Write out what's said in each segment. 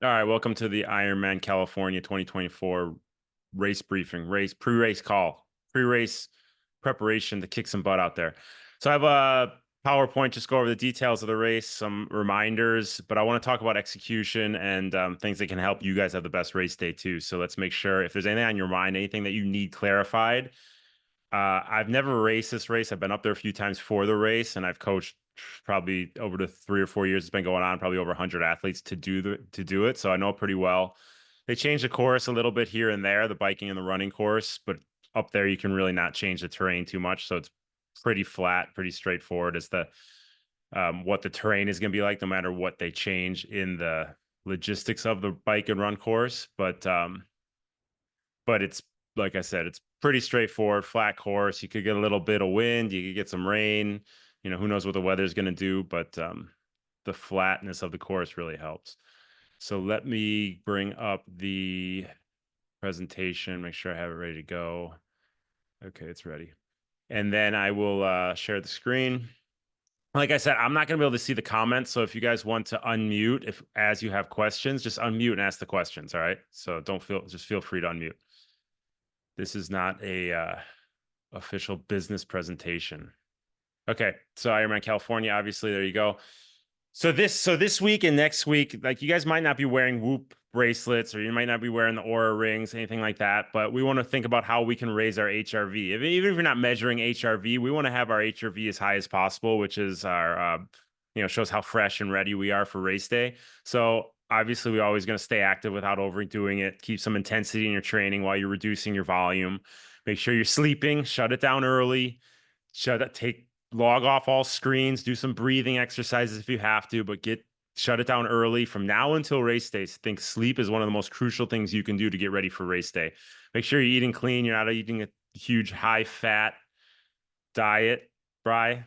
All right, welcome to the Ironman California 2024 race briefing, pre-race call, pre-race preparation to kick some butt out there. So I have a PowerPoint, just go over the details of the race, some reminders, but I want to talk about execution and things that can help you guys have the best race day too. So let's make sure if there's anything on your mind, anything that you need clarified. I've never raced this race. I've been up there a few times for the race, and I've coached probably over the 3 or 4 years it's been going on, probably over 100 athletes to do it. So I know it pretty well. They changed the course a little bit here and there, the biking and the running course, but up there you can really not change the terrain too much. So it's pretty flat, pretty straightforward as the what the terrain is going to be like, no matter what they change in the logistics of the bike and run course. But it's like I said, it's pretty straightforward, flat course. You could get a little bit of wind, you could get some rain. Who knows what the weather's going to do, but the flatness of the course really helps. So let me bring up the presentation, make sure I have it ready to go. Okay, it's ready. And then I will share the screen. Like I said, I'm not going to be able to see the comments. So if you guys want to unmute, if as you have questions, just unmute and ask the questions. All right. So just feel free to unmute. This is not a official business presentation. Okay, so Ironman California, obviously, there you go. So this week and next week, like you guys might not be wearing Whoop bracelets, or you might not be wearing the Aura rings, anything like that. But we want to think about how we can raise our HRV. Even if you're not measuring HRV, we want to have our HRV as high as possible, which is our shows how fresh and ready we are for race day. So obviously, we're always going to stay active without overdoing it. Keep some intensity in your training while you're reducing your volume. Make sure you're sleeping. Shut it down early. Log off all screens. Do some breathing exercises if you have to, but shut it down early. From now until race day, I think sleep is one of the most crucial things you can do to get ready for race day. Make sure you're eating clean. You're not eating a huge high fat diet, Bry.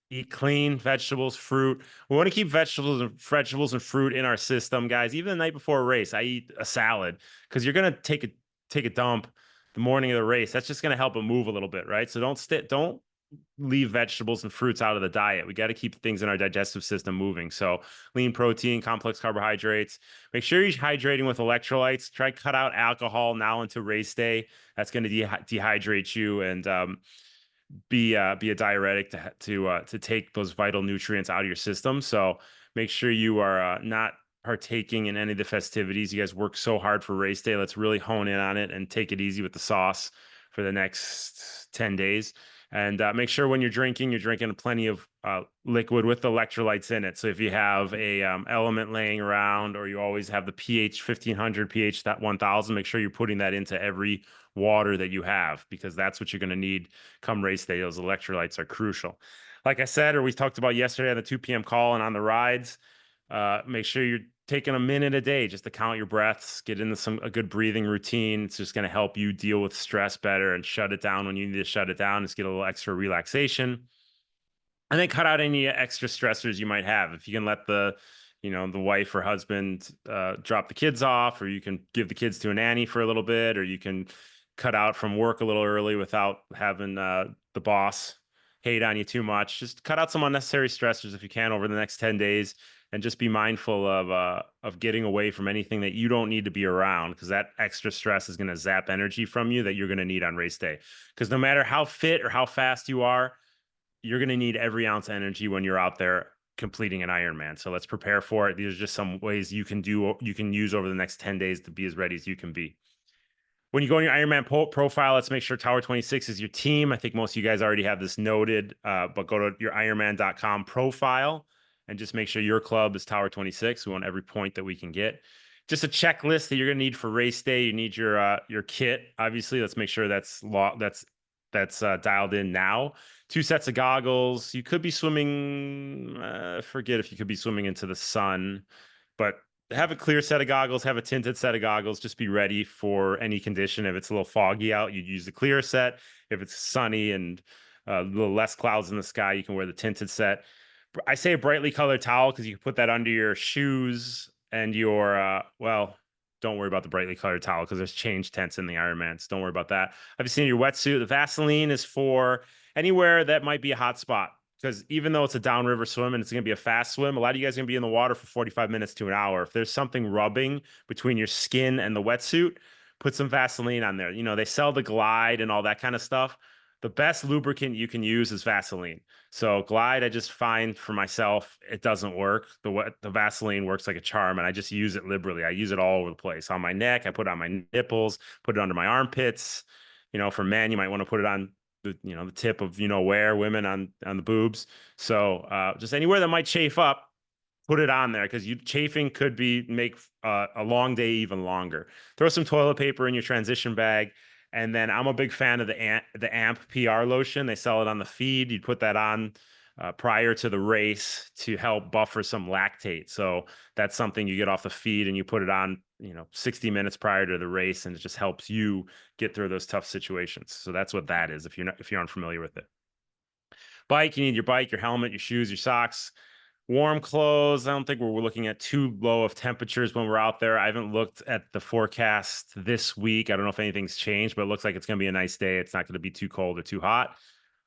Eat clean vegetables, fruit. We want to keep vegetables and fruit in our system, guys. Even the night before a race, I eat a salad because you're gonna take a dump the morning of the race. That's just gonna help it move a little bit, right? So don't leave vegetables and fruits out of the diet. We got to keep things in our digestive system moving. So lean protein, complex carbohydrates. Make sure you're hydrating with electrolytes. Try to cut out alcohol now into race day. That's going to dehydrate you and be a diuretic to take those vital nutrients out of your system. So make sure you are not partaking in any of the festivities. You guys work so hard for race day. Let's really hone in on it and take it easy with the sauce for the next 10 days. And make sure when you're drinking plenty of liquid with electrolytes in it. So if you have a element laying around, or you always have the pH 1500, pH that 1000, make sure you're putting that into every water that you have, because that's what you're going to need come race day. Those electrolytes are crucial. Like I said, or we talked about yesterday on the 2 p.m. call and on the rides, make sure you're taking a minute a day just to count your breaths, get into a good breathing routine. It's just going to help you deal with stress better and shut it down when you need to shut it down. Just get a little extra relaxation. And then cut out any extra stressors you might have. If you can let the wife or husband drop the kids off, or you can give the kids to a nanny for a little bit, or you can cut out from work a little early without having the boss hate on you too much. Just cut out some unnecessary stressors if you can over the next 10 days, and just be mindful of getting away from anything that you don't need to be around, because that extra stress is going to zap energy from you that you're going to need on race day. Because no matter how fit or how fast you are, you're going to need every ounce of energy when you're out there completing an Ironman. So let's prepare for it. These are just some ways you can use over the next 10 days to be as ready as you can be. When you go in your Ironman profile, let's make sure Tower 26 is your team. I think most of you guys already have this noted, but go to your Ironman.com profile and just make sure your club is Tower 26. We want every point that we can get. Just a checklist that you're going to need for race day. You need your kit. Obviously, let's make sure that's dialed in now. 2 sets of goggles. You could be swimming. Forget if you could be swimming into the sun, but have a clear set of goggles, have a tinted set of goggles. Just be ready for any condition. If it's a little foggy out, you'd use the clear set. If it's sunny and a little less clouds in the sky, you can wear the tinted set. I say a brightly colored towel because you can put that under your shoes and don't worry about the brightly colored towel because there's change tents in the Ironmans. Don't worry about that. Have you seen your wetsuit? The Vaseline is for anywhere that might be a hot spot because even though it's a downriver swim and it's going to be a fast swim, a lot of you guys are going to be in the water for 45 minutes to an hour. If there's something rubbing between your skin and the wetsuit, put some Vaseline on there. You know, they sell the Glide and all that kind of stuff. The best lubricant you can use is Vaseline. So Glide, I just find for myself, it doesn't work. The Vaseline works like a charm, and I just use it liberally. I use it all over the place. On my neck, I put it on my nipples, put it under my armpits. You know, for men, you might want to put it on the tip of where, women on the boobs. So just anywhere that might chafe up, put it on there, because you chafing could be make a long day even longer. Throw some toilet paper in your transition bag. And then I'm a big fan of the amp PR lotion. They sell it on the feed. You'd put that on prior to the race to help buffer some lactate. So that's something you get off the feed and you put it on 60 minutes prior to the race, and it just helps you get through those tough situations. So that's what that is, if you're unfamiliar with it. Bike, you need your bike, your helmet, your shoes, your socks. Warm clothes. I don't think we're looking at too low of temperatures when we're out there. I haven't looked at the forecast this week. I don't know if anything's changed, but it looks like it's going to be a nice day. It's not going to be too cold or too hot.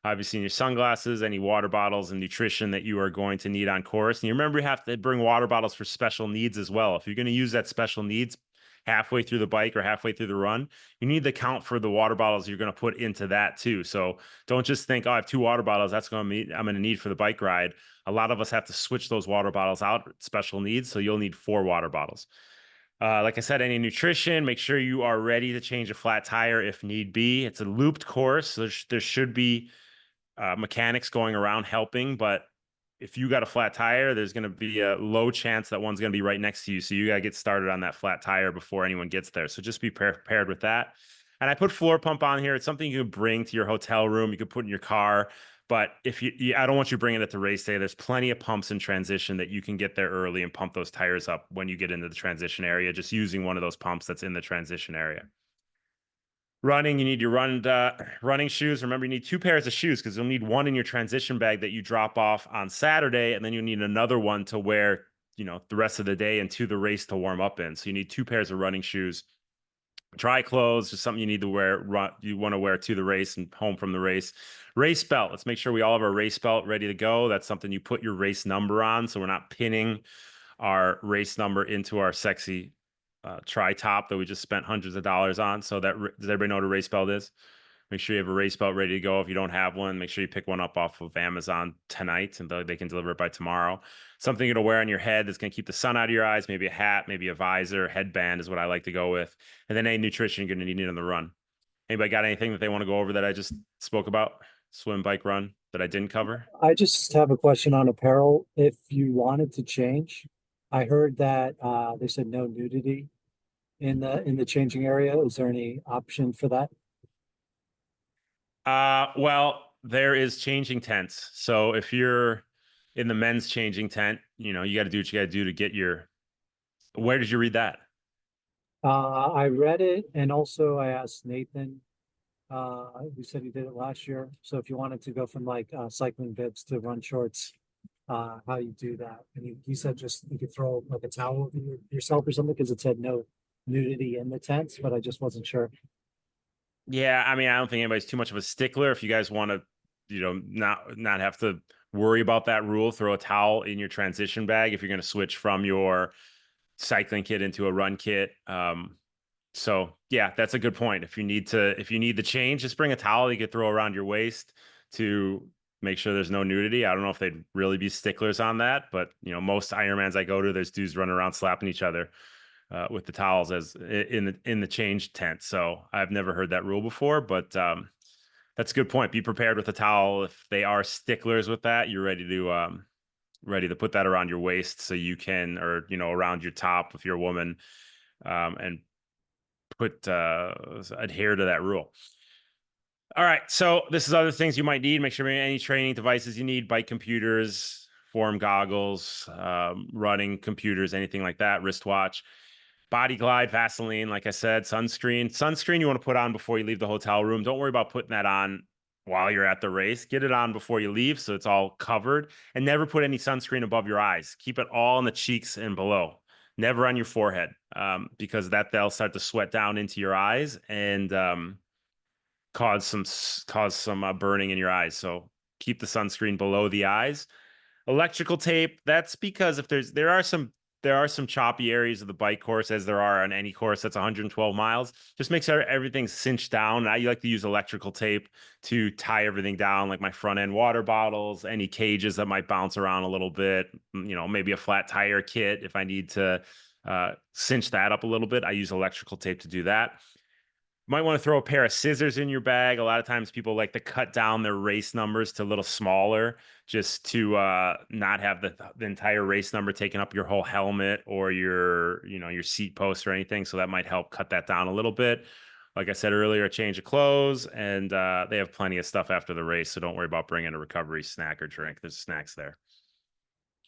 Obviously, in your sunglasses, any water bottles and nutrition that you are going to need on course. And you remember, you have to bring water bottles for special needs as well. If you're going to use that special needs halfway through the bike or halfway through the run, you need to count for the water bottles you're going to put into that too. So don't just think, oh, I have 2 water bottles. That's going to be I'm going to need for the bike ride. A lot of us have to switch those water bottles out, special needs. So you'll need 4 water bottles. Like I said, any nutrition, make sure you are ready to change a flat tire if need be. It's a looped course. So there should be mechanics going around helping, but if you got a flat tire, there's going to be a low chance that one's going to be right next to you. So you got to get started on that flat tire before anyone gets there. So just be prepared with that. And I put floor pump on here. It's something you can bring to your hotel room. You could put in your car. But if I don't want you bringing it to race day. There's plenty of pumps in transition that you can get there early and pump those tires up when you get into the transition area, just using one of those pumps that's in the transition area. Running, you need your running shoes. Remember, you need 2 pairs of shoes, because you'll need one in your transition bag that you drop off on Saturday, and then you need another one to wear, the rest of the day and to the race to warm up in. So you need 2 pairs of running shoes. Dry clothes, just something you need to wear. You want to wear to the race and home from the race. Race belt. Let's make sure we all have our race belt ready to go. That's something you put your race number on, so we're not pinning our race number into our sexy tri-top that we just spent hundreds of dollars on. So does everybody know what a race belt is? Make sure you have a race belt ready to go. If you don't have one, make sure you pick one up off of Amazon tonight, and they can deliver it by tomorrow. Something you're going to wear on your head that's going to keep the sun out of your eyes, maybe a hat, maybe a visor, headband is what I like to go with. And then any nutrition you're going to need on the run. Anybody got anything that they want to go over that I just spoke about? Swim, bike, run that I didn't cover? I just have a question on apparel. If you wanted to change, I heard that they said no nudity in the changing area. Is there any option for that? Well, there is changing tents. So if you're in the men's changing tent, you got to do what you got to do to get your. Where did you read that? I read it, and also I asked Nathan, who said he did it last year. So if you wanted to go from like cycling bibs to run shorts, how you do that? And he said just you could throw like a towel over yourself or something, because it said no nudity in the tents, but I just wasn't sure. Yeah, I mean, I don't think anybody's too much of a stickler. If you guys want to, not have to worry about that rule, throw a towel in your transition bag if you're going to switch from your cycling kit into a run kit. So yeah, that's a good point. If you need the change, just bring a towel you could throw around your waist to make sure there's no nudity. I don't know if they'd really be sticklers on that, but most Ironmans I go to, there's dudes running around slapping each other with the towels as in the change tent. So I've never heard that rule before, but that's a good point. Be prepared with a towel. If they are sticklers with that, you're ready to put that around your waist so you can, or around your top if you're a woman, and adhere to that rule. All right, so this is other things you might need. Make sure you have any training devices you need: bike computers, form goggles, running computers, anything like that, wristwatch. Body Glide, Vaseline, like I said, sunscreen. Sunscreen you want to put on before you leave the hotel room. Don't worry about putting that on while you're at the race. Get it on before you leave so it's all covered. And never put any sunscreen above your eyes. Keep it all in the cheeks and below. Never on your forehead, because they'll start to sweat down into your eyes and cause some burning in your eyes. So keep the sunscreen below the eyes. Electrical tape, that's because if there are some choppy areas of the bike course, as there are on any course that's 112 miles. Just make sure everything's cinched down. I like to use electrical tape to tie everything down, like my front end water bottles, any cages that might bounce around a little bit, maybe a flat tire kit if I need to cinch that up a little bit. I use electrical tape to do that. Might want to throw a pair of scissors in your bag. A lot of times people like to cut down their race numbers to a little smaller just to not have the entire race number taking up your whole helmet or your seat post or anything. So that might help cut that down a little bit. Like I said earlier, a change of clothes, and they have plenty of stuff after the race. So don't worry about bringing a recovery snack or drink. There's snacks there.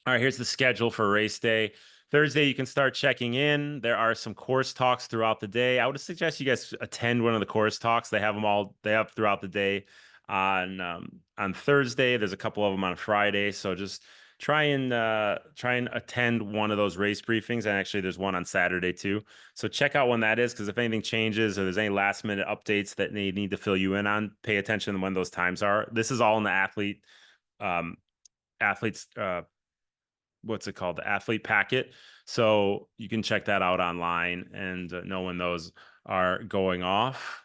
All right, here's the schedule for race day. Thursday, you can start checking in. There are some course talks throughout the day. I would suggest you guys attend one of the course talks. They have them all. They have throughout the day. On Thursday, there's a couple of them on Friday. So just try and attend one of those race briefings. And actually, there's one on Saturday too. So check out when that is, because if anything changes or there's any last minute updates that they need to fill you in on, pay attention to when those times are. This is all in the athletes what's it called, the athlete packet, so you can check that out online and know when those are going off.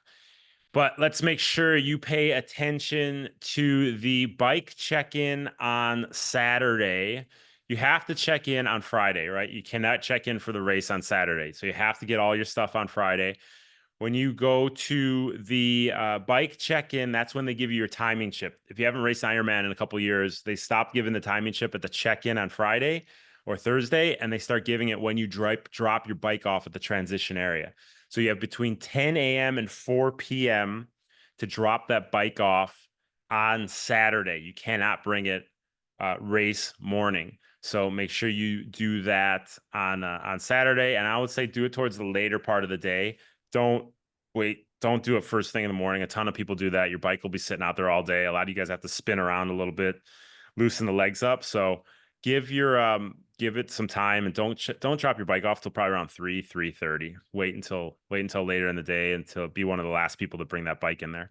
But let's make sure you pay attention to the bike check-in on Saturday. You have to check in on Friday, right? You cannot check in for the race on Saturday, so you have to get all your stuff on Friday. When you go to the bike check-in, that's when they give you your timing chip. If you haven't raced Ironman in a couple years, they stop giving the timing chip at the check-in on Friday or Thursday, and they start giving it when you drop your bike off at the transition area. So you have between 10 a.m. and 4 p.m. to drop that bike off on Saturday. You cannot bring it race morning. So make sure you do that on Saturday, and I would say do it towards the later part of the day. Don't wait. Don't do it first thing in the morning. A ton of people do that. Your bike will be sitting out there all day. A lot of you guys have to spin around a little bit, loosen the legs up. So give it some time, and don't drop your bike off till probably around 3:30. Wait until later in the day, until be one of the last people to bring that bike in there.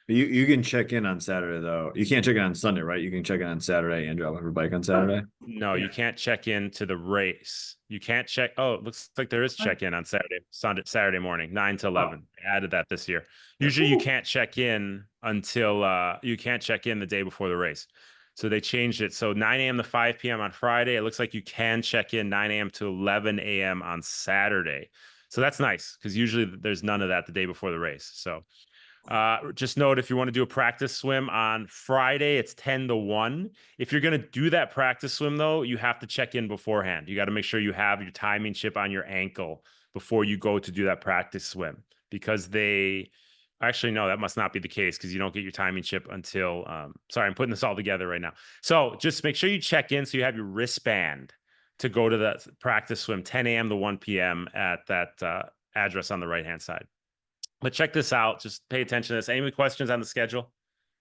You can check in on Saturday though. You can't check in on Sunday, right? You can check in on Saturday and drop off your bike on Saturday. No, you can't check in to the race. You can't check. Oh, it looks like there is check in on Saturday morning, 9 to 11. I added that this year. Usually you can't check in until you can't check in the day before the race. So they changed it. So 9 a.m. to 5 p.m. on Friday. It looks like you can check in 9 a.m. to 11 a.m. on Saturday. So that's nice, because usually there's none of that the day before the race. So just note, if you want to do a practice swim on Friday, it's 10 to 1. If you're going to do that practice swim, though, you have to check in beforehand. You got to make sure you have your timing chip on your ankle before you go to do that practice swim, because actually, no, that must not be the case, because you don't get your timing chip until, sorry, I'm putting this all together right now. So just make sure you check in so you have your wristband to go to the practice swim, 10 a.m. to 1 p.m. at that address on the right-hand side. But check this out. Just pay attention to this. Any questions on the schedule?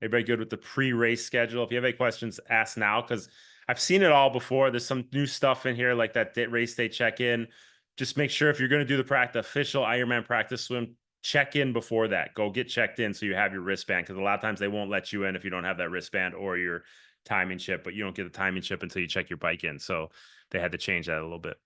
Everybody good with the pre-race schedule? If you have any questions, ask now, because I've seen it all before. There's some new stuff in here, like that race day check-in. Just make sure if you're going to do the official Ironman practice swim, check in before that. Go get checked in so you have your wristband, because a lot of times they won't let you in if you don't have that wristband or your timing chip, but you don't get the timing chip until you check your bike in. So they had to change that a little bit.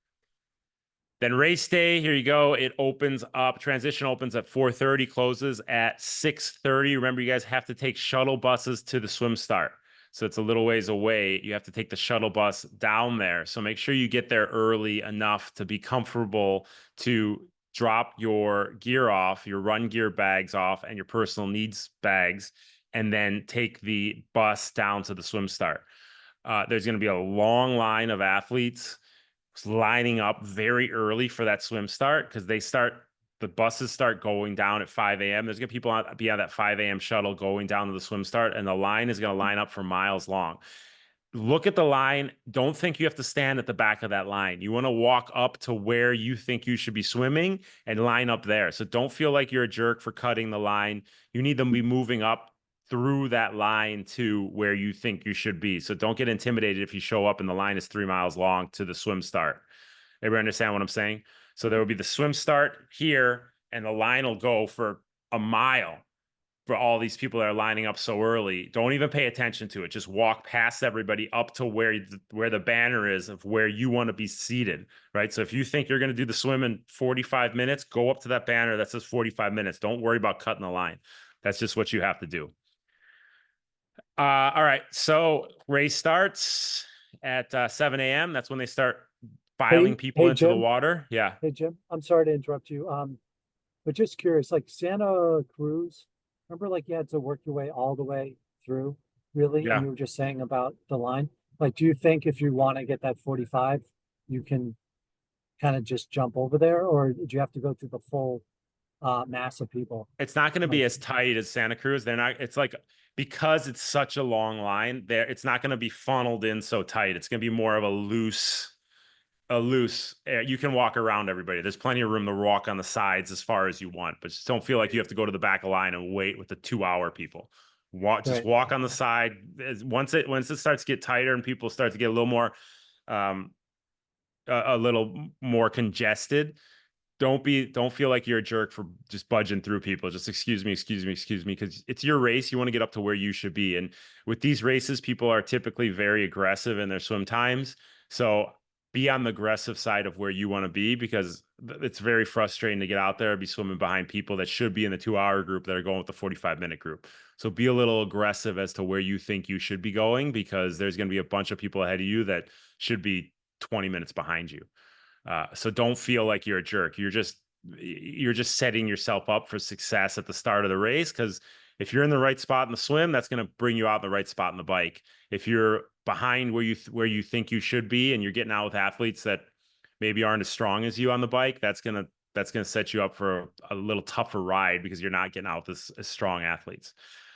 Then race day, here you go. It opens up. Transition opens at 4:30, closes at 6:30. Remember, you guys have to take shuttle buses to the swim start. So it's a little ways away. You have to take the shuttle bus down there. So make sure you get there early enough to be comfortable to drop your gear off, your run gear bags off, and your personal needs bags, and then take the bus down to the swim start. There's going to be a long line of athletes lining up very early for that swim start, because the buses start going down at 5 a.m. There's going to be on that 5 a.m. shuttle going down to the swim start, and the line is going to line up for miles long. Look at the line. Don't think you have to stand at the back of that line. You want to walk up to where you think you should be swimming and line up there. So don't feel like you're a jerk for cutting the line. You need them to be moving up through that line to where you think you should be. So don't get intimidated if you show up and the line is 3 miles long to the swim start. Everybody understand what I'm saying? So there will be the swim start here, and the line will go for a mile. for all these people that are lining up so early, don't even pay attention to it. Just walk past everybody up to where the banner is of where you want to be seated, right? So if you think you're going to do the swim in 45 minutes, go up to that banner that says 45 minutes. Don't worry about cutting the line. That's just what you have to do. All right. So race starts at 7 a.m. That's when they start filing people Hey, into the Jim. water. Yeah. Hey, Jim. I'm sorry to interrupt you. But just curious, like Santa Cruz, remember like you had to work your way all the way through, really? And Yeah. you were just saying about the line. Like, do you think if you want to get that 45, you can kind of just jump over there, or do you have to go through the full mass of people? It's not going to Like, be as tight as Santa Cruz. They're not, it's like, because it's such a long line there, it's not going to be funneled in so tight. It's going to be more of a loose you can walk around everybody. There's plenty of room to walk on the sides as far as you want, but just don't feel like you have to go to the back of line and wait with the 2 hour people. Just right. walk on the side. Once it starts to get tighter and people start to get a little more um a little more congested, don't feel like you're a jerk for just budging through people. Just excuse me, because it's your race. You want to get up to where you should be. And with these races, people are typically very aggressive in their swim times. So be on the aggressive side of where you want to be, because it's very frustrating to get out there and be swimming behind people that should be in the 2 hour group that are going with the 45-minute group. So be a little aggressive as to where you think you should be going, because there's going to be a bunch of people ahead of you that should be 20 minutes behind you. So don't feel like you're a jerk. You're just setting yourself up for success at the start of the race, because if you're in the right spot in the swim, that's going to bring you out in the right spot in the bike. If you're behind where you think you should be, and you're getting out with athletes that maybe aren't as strong as you on the bike, that's gonna set you up for a little tougher ride, because you're not getting out with as strong athletes.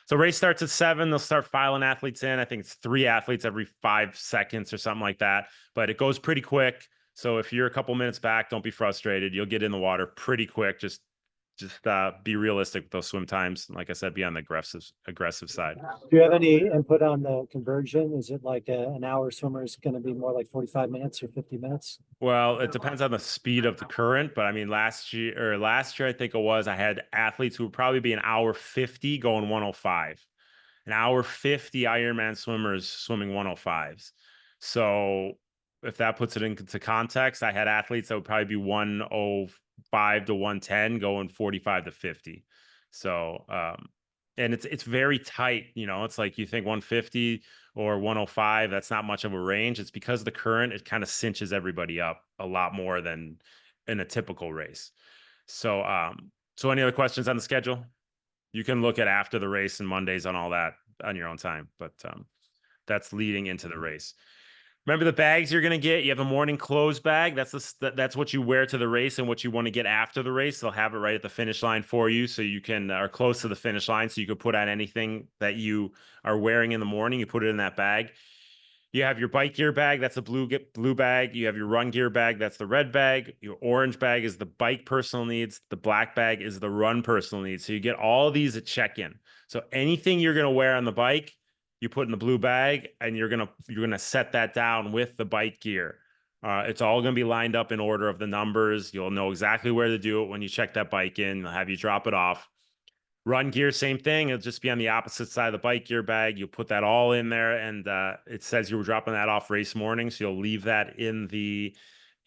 So race starts at 7. They'll start filing athletes in. I think it's 3 athletes every 5 seconds or something like that, but it goes pretty quick. So if you're a couple minutes back, don't be frustrated. You'll get in the water pretty quick. Just be realistic with those swim times. Like I said, be on the aggressive side. Do you have any input on the conversion? Is it like an hour swimmer is going to be more like 45 minutes or 50 minutes? Well, it depends on the speed of the current, but I mean, last year, I think it was, I had athletes who would probably be an hour 50 going 105. An hour 50 Ironman swimmers swimming 105s. So if that puts it into context, I had athletes that would probably be 105 to 110 going 45 to 50. So and it's very tight, it's like you think 150 or 105, that's not much of a range. It's because the current, it kind of cinches everybody up a lot more than in a typical race. So any other questions on the schedule? You can look at after the race and Mondays on all that on your own time, but that's leading into the race. Remember the bags you're going to get. You have a morning clothes bag. That's what you wear to the race and what you want to get after the race. They'll have it right at the finish line for you, so you can are close to the finish line, so you can put on anything that you are wearing in the morning. You put it in that bag. You have your bike gear bag. That's a blue bag. You have your run gear bag. That's the red bag. Your orange bag is the bike personal needs. The black bag is the run personal needs. So you get all of these at check-in. So anything you're going to wear on the bike, you put in the blue bag, and you're gonna set that down with the bike gear. It's all going to be lined up in order of the numbers. You'll know exactly where to do it when you check that bike in. They'll have you drop it off. Run gear, same thing. It'll just be on the opposite side of the bike gear bag. You'll put that all in there, and it says you were dropping that off race morning, so you'll leave that in the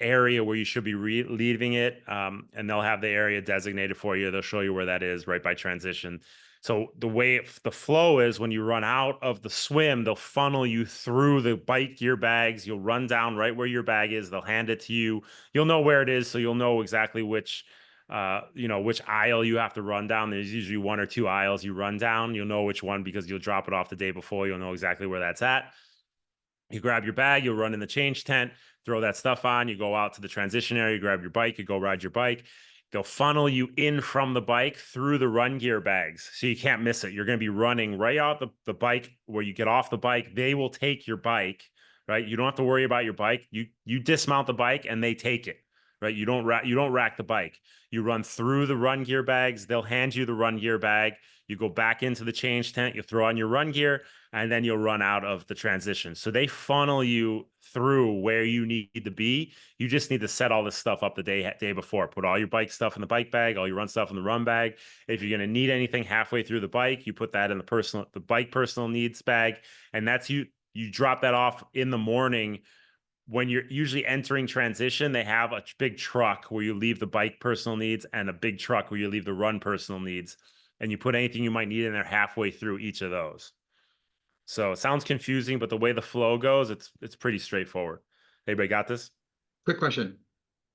area where you should be leaving it, and they'll have the area designated for you. They'll show you where that is right by transition. So the way the flow is, when you run out of the swim, they'll funnel you through the bike gear bags. You'll run down right where your bag is. They'll hand it to you. You'll know where it is, so you'll know exactly which aisle you have to run down. There's usually 1 or 2 aisles you run down. You'll know which one because you'll drop it off the day before. You'll know exactly where that's at. You grab your bag, you'll run in the change tent, throw that stuff on. You go out to the transition area, you grab your bike, you go ride your bike. They'll funnel you in from the bike through the run gear bags, so you can't miss it. You're going to be running right out the bike where you get off the bike. They will take your bike, right? You don't have to worry about your bike. You dismount the bike and they take it. right? You don't rack the bike. You run through the run gear bags. They'll hand you the run gear bag. You go back into the change tent, you throw on your run gear, and then you'll run out of the transition. So they funnel you through where you need to be. You just need to set all this stuff up the day before. Put all your bike stuff in the bike bag, all your run stuff in the run bag. If you're going to need anything halfway through the bike, you put that in the bike personal needs bag, and that's you drop that off in the morning. When you're usually entering transition, they have a big truck where you leave the bike personal needs and a big truck where you leave the run personal needs. And you put anything you might need in there halfway through each of those. So it sounds confusing, but the way the flow goes, it's pretty straightforward. Everybody got this? Quick question.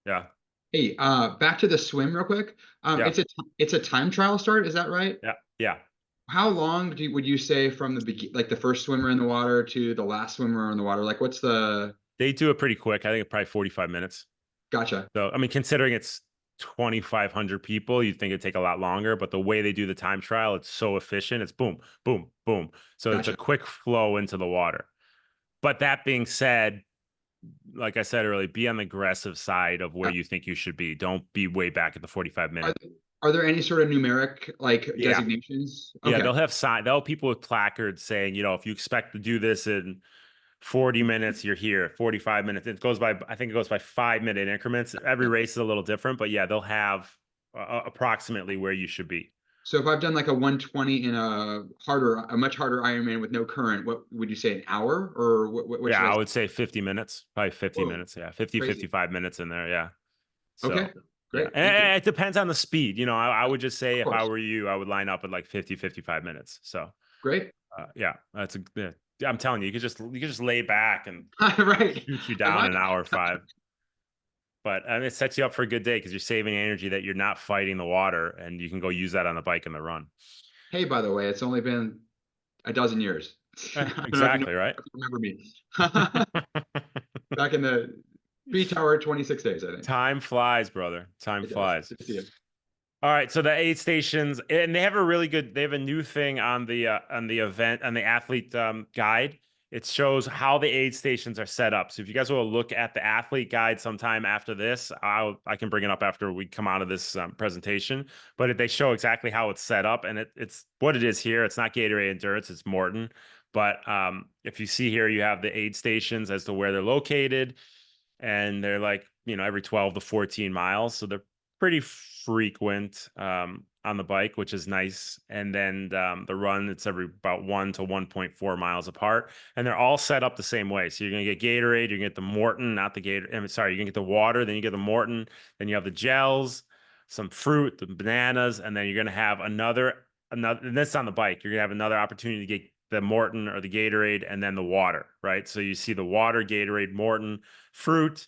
Yeah. Hey, back to the swim real quick. Yeah. It's a time trial start, is that right? Yeah. Yeah. How long would you say from the first swimmer in the water to the last swimmer in the water? Like, what's the? They do it pretty quick. I think it's probably 45 minutes. Gotcha. So, I mean, considering it's 2,500 people, you'd think it'd take a lot longer, but the way they do the time trial, it's so efficient. It's boom, boom, boom. So it's a Gotcha. quick flow into the water. But that being said, like I said earlier, be on the aggressive side of where you think you should be. Don't be way back at the 45-minute. Are there any sort of numeric Yeah. designations? Yeah, Okay. they'll have people with placards saying, if you expect to do this in 40 minutes, you're here. 45 minutes. I think it goes by 5-minute increments. Every race is a little different, but yeah, they'll have approximately where you should be. So if I've done like a 120 in a much harder Ironman with no current, what would you say, an hour or what? Yeah, I would say 50 minutes, probably 50 Whoa, minutes. Yeah, 50, crazy. 55 minutes in there. Yeah. So, Okay, great. yeah. And it depends on the speed. I would just say Of if I course. were you, I would line up at like 50, 55 minutes. So, Great. yeah, I'm telling you, you could just lay back and Right. shoot you down in hour 5. But it sets you up for a good day because you're saving energy that you're not fighting the water, and you can go use that on the bike and the run. Hey, by the way, it's only been a dozen years. I don't know Exactly, right? if you remember me. Back in the P-Tower 26 days, I think. Time flies, brother. Time It does. flies. Good to see you. All right, so the aid stations, and they have a new thing on the event, on the athlete guide. It shows how the aid stations are set up. So if you guys want to look at the athlete guide sometime after this, I can bring it up after we come out of this presentation. But they show exactly how it's set up, and it's what it is here. It's not Gatorade Endurance, it's Morton. But if you see here, you have the aid stations as to where they're located, and they're like, every 12 to 14 miles. So they're pretty frequent on the bike, which is nice. And then the run, it's every about 1 to 1.4 miles apart. And they're all set up the same way. So you're going to get Gatorade, you're going to get the Morton, not the Gatorade. Sorry, you're going to get the water, then you get the Morton, then you have the gels, some fruit, the bananas, and then you're going to have another, and that's on the bike. You're going to have another opportunity to get the Morton or the Gatorade and then the water, right? So you see the water, Gatorade, Morton, fruit,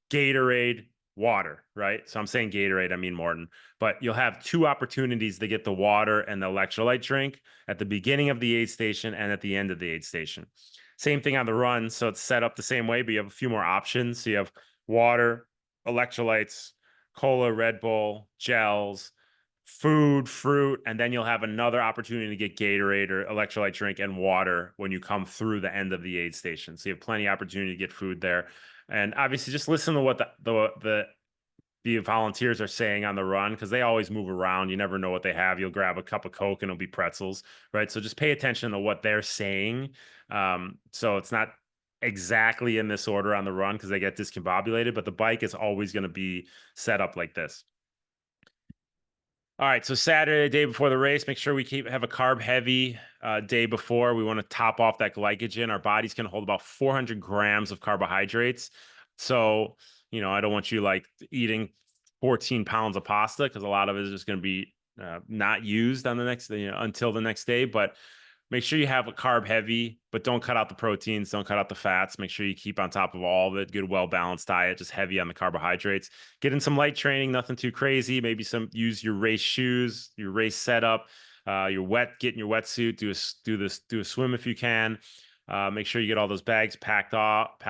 Gatorade, water, right? So I'm saying Gatorade, I mean Morton, but you'll have 2 opportunities to get the water and the electrolyte drink at the beginning of the aid station and at the end of the aid station. Same thing on the run. So it's set up the same way, but you have a few more options. So you have water, electrolytes, cola, Red Bull, gels, food, fruit, and then you'll have another opportunity to get Gatorade or electrolyte drink and water when you come through the end of the aid station. So you have plenty of opportunity to get food there. And obviously just listen to what the volunteers are saying on the run, because they always move around. You never know what they have. You'll grab a cup of Coke and it'll be pretzels, right? So just pay attention to what they're saying. So it's not exactly in this order on the run because they get discombobulated, but the bike is always going to be set up like this. All right, so Saturday, day before the race, make sure we have a carb heavy day before. We want to top off that glycogen. Our body's going to hold about 400 grams of carbohydrates. So, I don't want you like eating 14 pounds of pasta because a lot of it is just going to be not used on the next, until the next day. But make sure you have a carb heavy, but don't cut out the proteins, don't cut out the fats. Make sure you keep on top of all of it. Good, well-balanced diet, just heavy on the carbohydrates. Get in some light training, nothing too crazy. Maybe use your race shoes, your race setup, get in your wetsuit, do a swim if you can. Make sure you get all those bags packed up.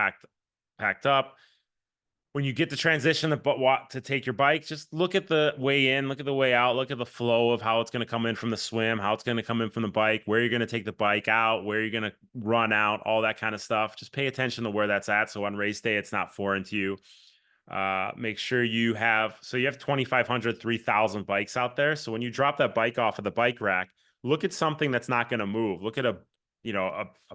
When you get the transition to take your bike, just look at the way in, look at the way out, look at the flow of how it's going to come in from the swim, how it's going to come in from the bike, where you're going to take the bike out, where you're going to run out, all that kind of stuff. Just pay attention to where that's at. So on race day, it's not foreign to you. Make sure you have, so you have 2,500, 3,000 bikes out there. So when you drop that bike off of the bike rack, look at something that's not going to move. Look at a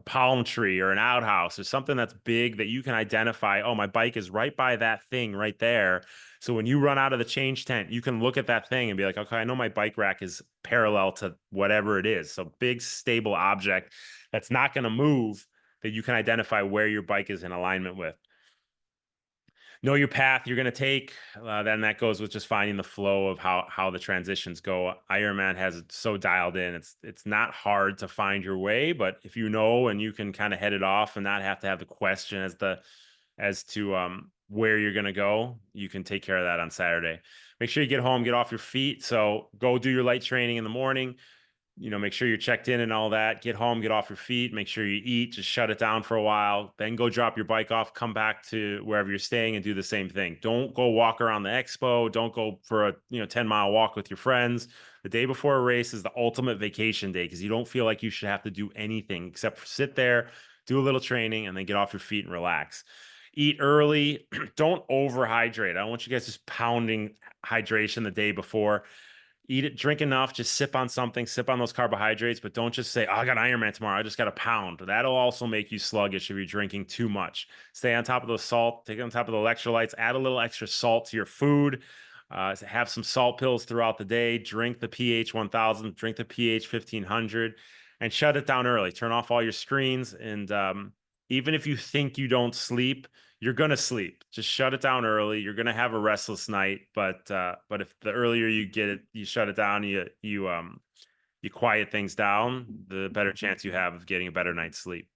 palm tree or an outhouse or something that's big that you can identify. Oh, my bike is right by that thing right there. So when you run out of the change tent, you can look at that thing and be like, okay, I know my bike rack is parallel to whatever it is. So big, stable object that's not going to move, that you can identify where your bike is in alignment with. Know your path you're going to take. Then that goes with just finding the flow of how the transitions go. Ironman has it so dialed in. It's not hard to find your way, but if you know and you can kind of head it off and not have to have the question as to where you're going to go, you can take care of that on Saturday. Make sure you get home, get off your feet. So go do your light training in the morning. Make sure you're checked in and all that. Get home, get off your feet, make sure you eat, just shut it down for a while, then go drop your bike off, come back to wherever you're staying and do the same thing. Don't go walk around the expo. Don't go for a 10-mile walk with your friends. The day before a race is the ultimate vacation day because you don't feel like you should have to do anything except for sit there, do a little training, and then get off your feet and relax. Eat early. Don't overhydrate. I don't want you guys just pounding hydration the day before. Eat it, drink enough, just sip on something, sip on those carbohydrates, but don't just say, oh, I got Ironman tomorrow, I just got a pound. That'll also make you sluggish if you're drinking too much. Stay on top of the salt, take on top of the electrolytes, add a little extra salt to your food. Have some salt pills throughout the day, drink the pH 1000, drink the pH 1500, and shut it down early. Turn off all your screens. And even if you think you don't sleep, you're going to sleep. Just shut it down early. You're going to have a restless night, but if the earlier you get it, you shut it down, you quiet things down, the better chance you have of getting a better night's sleep.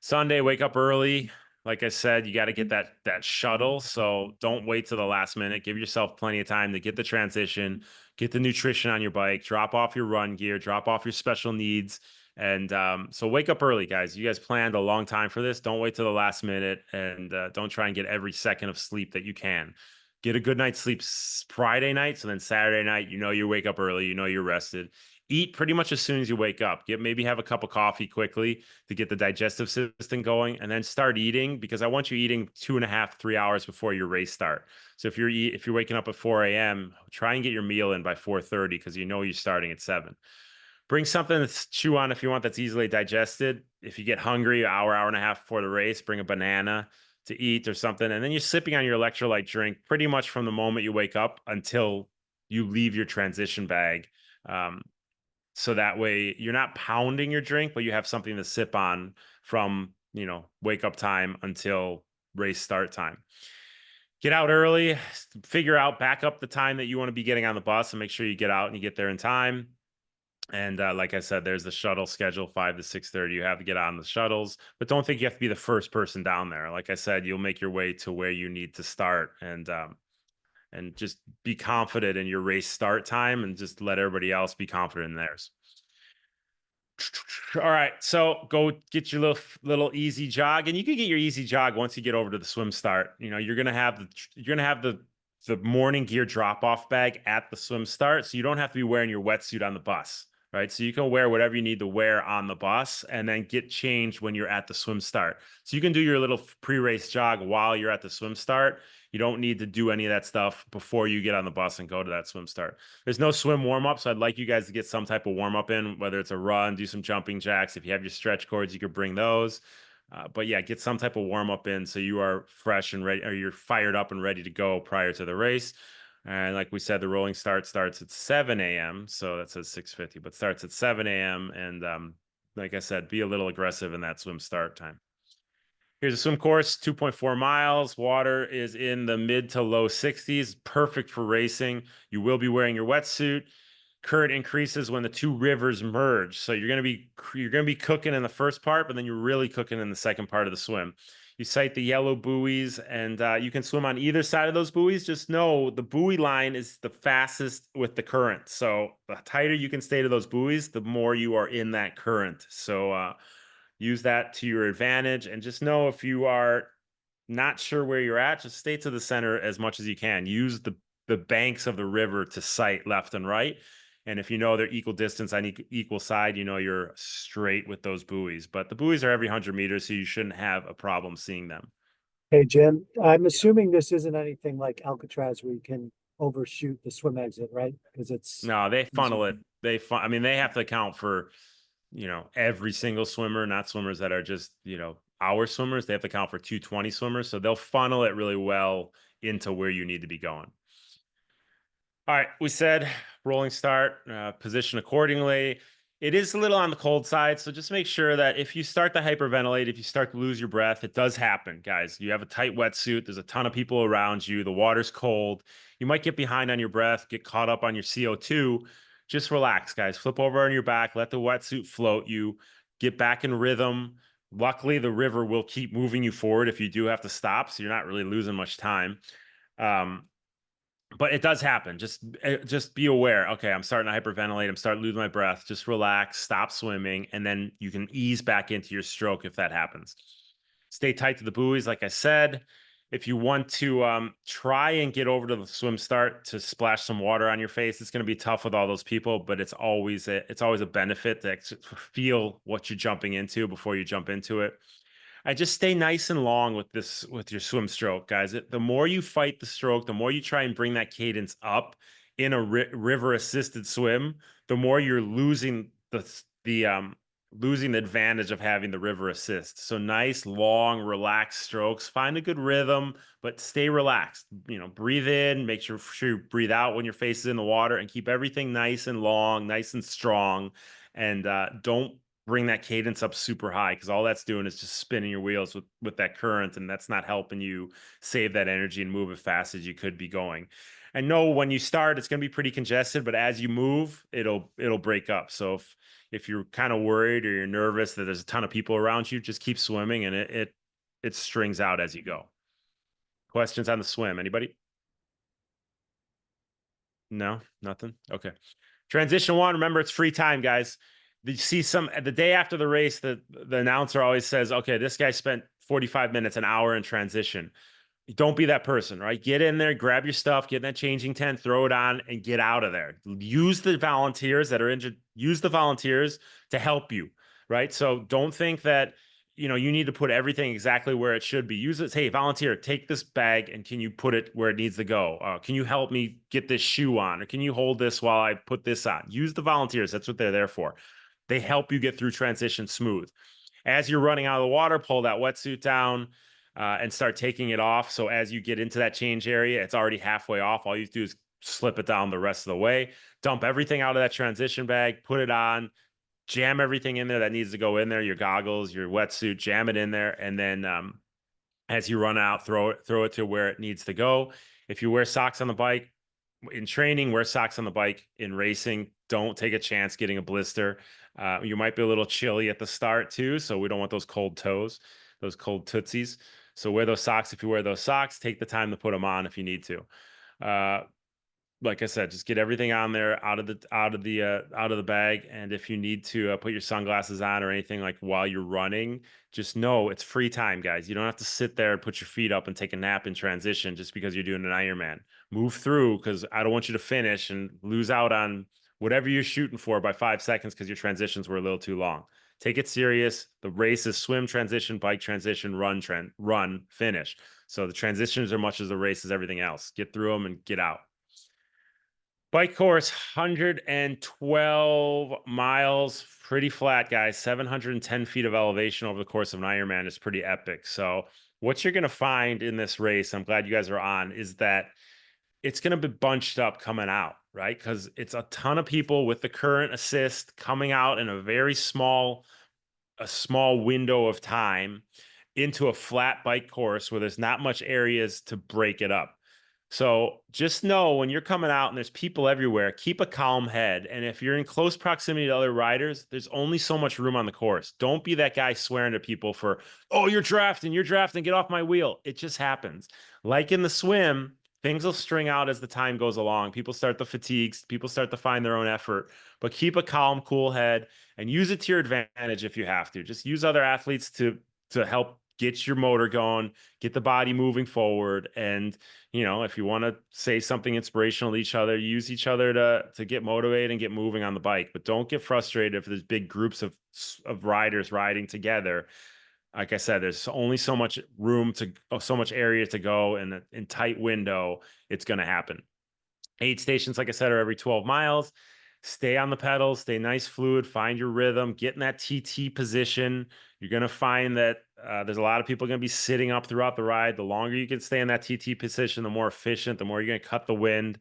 Sunday, wake up early. Like I said, you got to get that shuttle. So don't wait till the last minute. Give yourself plenty of time to get the transition, get the nutrition on your bike, drop off your run gear, drop off your special needs. And so wake up early, guys. You guys planned a long time for this. Don't wait till the last minute, and don't try and get every second of sleep that you can. Get a good night's sleep Friday night. So then Saturday night, you wake up early, you're rested. Eat pretty much as soon as you wake up. Maybe have a cup of coffee quickly to get the digestive system going, and then start eating, because I want you eating 2.5, 3 hours before your race start. So if you're waking up at 4 a.m., try and get your meal in by 4:30 because you're starting at 7. Bring something to chew on if you want that's easily digested. If you get hungry, hour and a half before the race, bring a banana to eat or something, and then you're sipping on your electrolyte drink pretty much from the moment you wake up until you leave your transition bag. So that way you're not pounding your drink, but you have something to sip on from, wake up time until race start time. Get out early, back up the time that you want to be getting on the bus and make sure you get out and you get there in time. And like I said, there's the shuttle schedule, 5 to 6:30. You have to get on the shuttles, but don't think you have to be the first person down there. Like I said, you'll make your way to where you need to start, and just be confident in your race start time and just let everybody else be confident in theirs. All right, so go get your little easy jog, and you can get your easy jog once you get over to the swim start. You're gonna have the morning gear drop off bag at the swim start, so you don't have to be wearing your wetsuit on the bus, right? So you can wear whatever you need to wear on the bus, and then get changed when you're at the swim start. So you can do your little pre-race jog while you're at the swim start. You don't need to do any of that stuff before you get on the bus and go to that swim start. There's no swim warm-up, so I'd like you guys to get some type of warm-up in, whether it's a run, do some jumping jacks. If you have your stretch cords, you could bring those. But yeah, get some type of warm-up in so you are fresh and ready, or you're fired up and ready to go prior to the race. And like we said, the rolling start starts at 7 a.m. So that says 6:50, but starts at 7 a.m. And like I said, be a little aggressive in that swim start time. Here's a swim course, 2.4 miles. Water is in the mid to low 60s, perfect for racing. You will be wearing your wetsuit. Current increases when the two rivers merge. So you're going to be cooking in the first part, but then you're really cooking in the second part of the swim. You sight the yellow buoys, and you can swim on either side of those buoys. Just know the buoy line is the fastest with the current. So the tighter you can stay to those buoys, the more you are in that current. So use that to your advantage, and just know if you are not sure where you're at, just stay to the center as much as you can. Use the banks of the river to sight left and right. And if they're equal distance on equal side, you're straight with those buoys. But the buoys are every 100 meters, so you shouldn't have a problem seeing them. Hey, Jim, I'm assuming this isn't anything like Alcatraz where you can overshoot the swim exit, right? Because it's No, they funnel it. easier. I mean, they have to account for, every single swimmer, not swimmers that are just, our swimmers. They have to account for 220 swimmers. So they'll funnel it really well into where you need to be going. All right, we said rolling start, position accordingly. It is a little on the cold side, so just make sure that if you start to hyperventilate, if you start to lose your breath, it does happen, guys. You have a tight wetsuit, there's a ton of people around you, the water's cold. You might get behind on your breath, get caught up on your CO2. Just relax, guys. Flip over on your back, let the wetsuit float you, get back in rhythm. Luckily, the river will keep moving you forward if you do have to stop, so you're not really losing much time. But it does happen. Just be aware. Okay, I'm starting to hyperventilate. I'm starting to lose my breath. Just relax, stop swimming, and then you can ease back into your stroke if that happens. Stay tight to the buoys, like I said. If you want to try and get over to the swim start to splash some water on your face, it's going to be tough with all those people, but it's always a benefit to feel what you're jumping into before you jump into it. I just stay nice and long with your swim stroke, guys. The more you fight the stroke, the more you try and bring that cadence up in a river assisted swim, the more you're losing losing the advantage of having the river assist. So nice, long, relaxed strokes. Find a good rhythm, but stay relaxed. Breathe in, make sure you breathe out when your face is in the water, and keep everything nice and long, nice and strong. And don't bring that cadence up super high, because all that's doing is just spinning your wheels with that current, and that's not helping you save that energy and move as fast as you could be going. I know when you start, it's going to be pretty congested, but as you move, it'll break up. So if you're kind of worried or you're nervous that there's a ton of people around you, just keep swimming, and it strings out as you go. Questions on the swim? Anybody? No, nothing. Okay. Transition one, remember it's free time, guys. You see the day after the race, the announcer always says, okay, this guy spent 45 minutes, an hour in transition. Don't be that person, right? Get in there, grab your stuff, get in that changing tent, throw it on, and get out of there. Use the volunteers that are injured, use the volunteers to help you, right? So don't think that you need to put everything exactly where it should be. Use it. Hey, volunteer, take this bag and can you put it where it needs to go? Can you help me get this shoe on? Or can you hold this while I put this on? Use the volunteers. That's what they're there for. They help you get through transition smooth. As you're running out of the water, pull that wetsuit down and start taking it off. So as you get into that change area, it's already halfway off. All you do is slip it down the rest of the way. Dump everything out of that transition bag, put it on, jam everything in there that needs to go in there, your goggles, your wetsuit, jam it in there. And then as you run out, throw it to where it needs to go. If you wear socks on the bike in training, wear socks on the bike. In racing, don't take a chance getting a blister. You might be a little chilly at the start too, so we don't want those cold toes, those cold tootsies. So wear those socks. If you wear those socks, take the time to put them on if you need to. Like I said, just get everything on there out of the bag. And if you need to put your sunglasses on or anything like while you're running, just know it's free time, guys. You don't have to sit there and put your feet up and take a nap in transition just because you're doing an Ironman. Move through, because I don't want you to finish and lose out on whatever you're shooting for by 5 seconds because your transitions were a little too long. Take it serious. The race is swim transition, bike transition, run, finish. So the transitions are much as the race is everything else. Get through them and get out. Bike course, 112 miles, pretty flat, guys. 710 feet of elevation over the course of an Ironman is pretty epic. So what you're going to find in this race, I'm glad you guys are on, is that it's going to be bunched up coming out, right? Because it's a ton of people with the current assist coming out in a small window of time into a flat bike course where there's not much areas to break it up. So just know when you're coming out and there's people everywhere, keep a calm head. And if you're in close proximity to other riders, there's only so much room on the course. Don't be that guy swearing to people for, oh, you're drafting, get off my wheel. It just happens. Like in the swim, things will string out as the time goes along. People start to fatigue, people start to find their own effort, but keep a calm, cool head and use it to your advantage if you have to. Just use other athletes to help get your motor going, get the body moving forward. And, if you want to say something inspirational to each other, use each other to get motivated and get moving on the bike. But don't get frustrated if there's big groups of riders riding together. Like I said, there's only so much room to, so much area to go, and in tight window, it's going to happen. 8 stations, like I said, are every 12 miles. Stay on the pedals, stay nice fluid, find your rhythm, get in that TT position. You're going to find that there's a lot of people going to be sitting up throughout the ride. The longer you can stay in that TT position, the more efficient, the more you're going to cut the wind.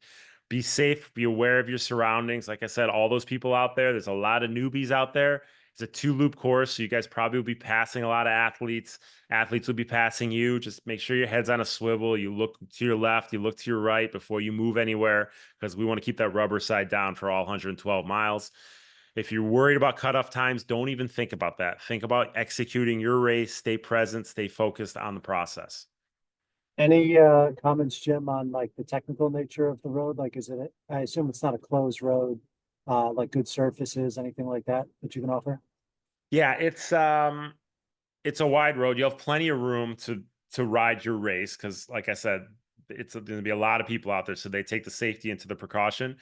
Be safe, be aware of your surroundings. Like I said, all those people out there, there's a lot of newbies out there. It's a 2-loop course, so you guys probably will be passing a lot of athletes. Athletes will be passing you. Just make sure your head's on a swivel. You look to your left, you look to your right before you move anywhere, because we want to keep that rubber side down for all 112 miles. If you're worried about cutoff times, don't even think about that. Think about executing your race, stay present, stay focused on the process. Any comments, Jim, on like the technical nature of the road? Like, is it, I assume it's not a closed road, like good surfaces, anything like that that you can offer? Yeah, it's a wide road. You have plenty of room to ride your race, because like I said, it's going to be a lot of people out there, so they take the safety into the precaution.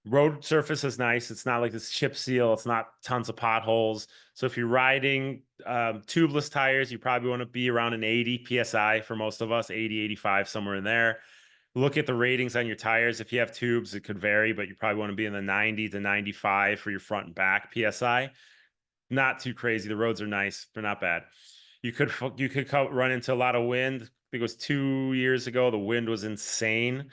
Road surface is nice. It's not like this chip seal. It's not tons of potholes. So if you're riding tubeless tires, you probably want to be around an 80 psi for most of us, 80, 85, somewhere in there. Look at the ratings on your tires. If you have tubes, it could vary, but you probably want to be in the 90 to 95 for your front and back psi. Not too crazy. The roads are nice. They're not bad. You could run into a lot of wind. I think it was 2 years ago. The wind was insane.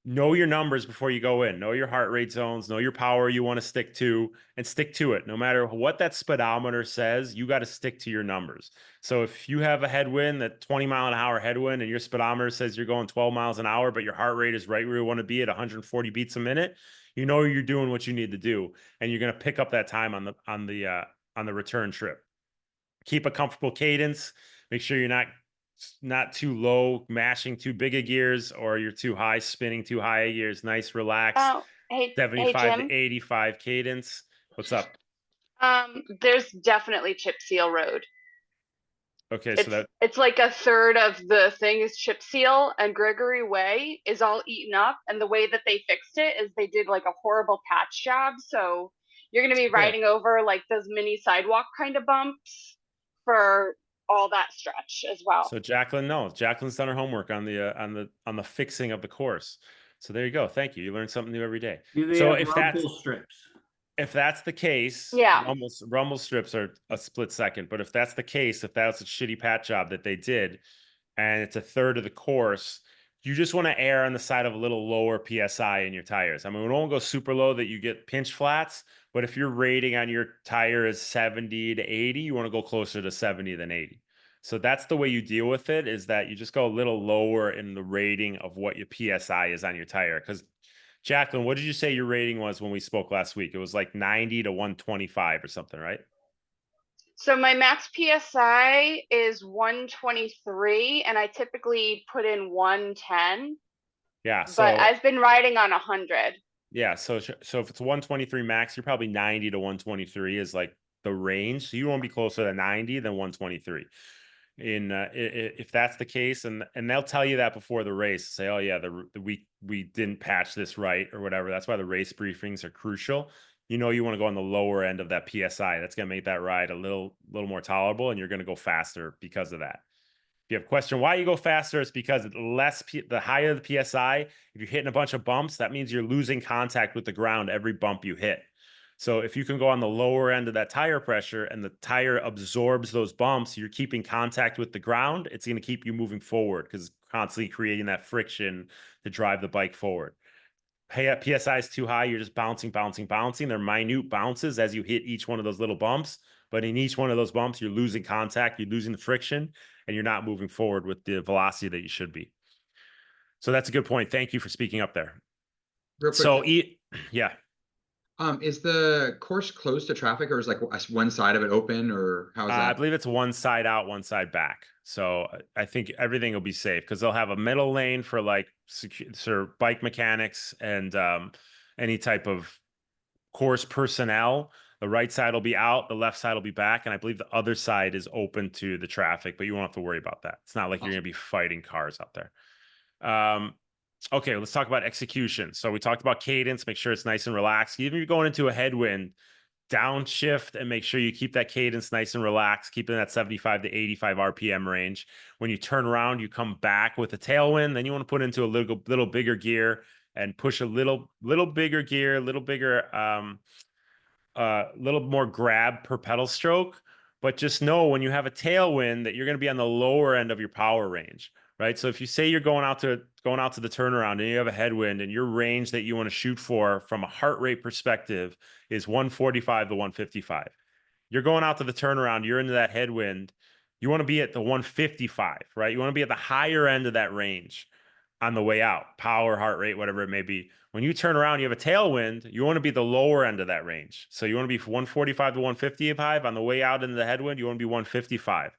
Know your numbers before you go in. Know your heart rate zones. Know your power you want to stick to, and stick to it. No matter what that speedometer says, you got to stick to your numbers. So if you have a headwind, that 20-mile-an-hour headwind, and your speedometer says you're going 12 miles an hour, but your heart rate is right where you want to be at 140 beats a minute, you know you're doing what you need to do, and you're going to pick up that time on the return trip. Keep a comfortable cadence. Make sure you're not too low, mashing too big of gears, or you're too high, spinning too high of gears. Nice, relaxed, Oh, hey 75 to Jim. 85 cadence. What's up? There's definitely chip seal road. Okay, so It's that, it's like a third of the thing is chip seal, and Gregory Way is all eaten up. And the way that they fixed it is they did like a horrible patch job. So you're gonna be okay. riding over like those mini sidewalk kind of bumps for all that stretch as well. So Jacqueline knows. Jacqueline's done her homework on the fixing of the course. So there you go. Thank you. You learn something new every day. Do they So have rumble strips? if that's the case, Yeah. rumble strips are a split second. But if that's the case, if that's a shitty pat job that they did, and it's a third of the course, you just want to err on the side of a little lower PSI in your tires. I mean, we don't go super low that you get pinch flats, but if your rating on your tire is 70 to 80, you want to go closer to 70 than 80. So that's the way you deal with it, is that you just go a little lower in the rating of what your PSI is on your tire. Because Jacqueline, what did you say your rating was when we spoke last week? It was like 90 to 125 or something, right? So my max PSI is 123, and I typically put in 110, Yeah. but So I've been riding on 100. yeah, so if it's 123 max, you're probably 90 to 123 is like the range. So you want to be closer to 90 than 123. If that's the case, and they'll tell you that before the race, say, oh yeah, we didn't patch this right or whatever. That's why the race briefings are crucial. You know, you want to go on the lower end of that PSI. That's going to make that ride a little more tolerable, and you're going to go faster because of that. If you have a question why you go faster, it's because the higher the PSI, if you're hitting a bunch of bumps, that means you're losing contact with the ground every bump you hit. So if you can go on the lower end of that tire pressure and the tire absorbs those bumps, you're keeping contact with the ground, it's going to keep you moving forward, because it's constantly creating that friction to drive the bike forward. PSI is too high, you're just bouncing. They're minute bounces as you hit each one of those little bumps. But in each one of those bumps, you're losing contact, you're losing the friction, and you're not moving forward with the velocity that you should be. So that's a good point. Thank you for speaking up there. Real quick, So, yeah. is the course closed to traffic, or is like one side of it open, or how is I that? believe it's one side out, one side back. So I think everything will be safe, because they'll have a middle lane for like bike mechanics and any type of course personnel. The right side will be out, the left side will be back, and I believe the other side is open to the traffic, but you won't have to worry about that. It's not like you're going to be fighting cars out there. Okay, let's talk about execution. So we talked about cadence, make sure it's nice and relaxed. Even if you're going into a headwind, downshift and make sure you keep that cadence nice and relaxed, keeping that 75 to 85 RPM range. When you turn around, you come back with a tailwind. Then you want to put into a little bigger gear and push a little bigger gear, a little bigger, little more grab per pedal stroke. But just know when you have a tailwind that you're going to be on the lower end of your power range, right? So if you say you're going out to the turnaround and you have a headwind and your range that you want to shoot for from a heart rate perspective is 145 to 155. You're going out to the turnaround, you're into that headwind. You want to be at the 155, right? You want to be at the higher end of that range on the way out, power, heart rate, whatever it may be. When you turn around, you have a tailwind, you want to be the lower end of that range. So you want to be 145 to 155 on the way out into the headwind, you want to be 155.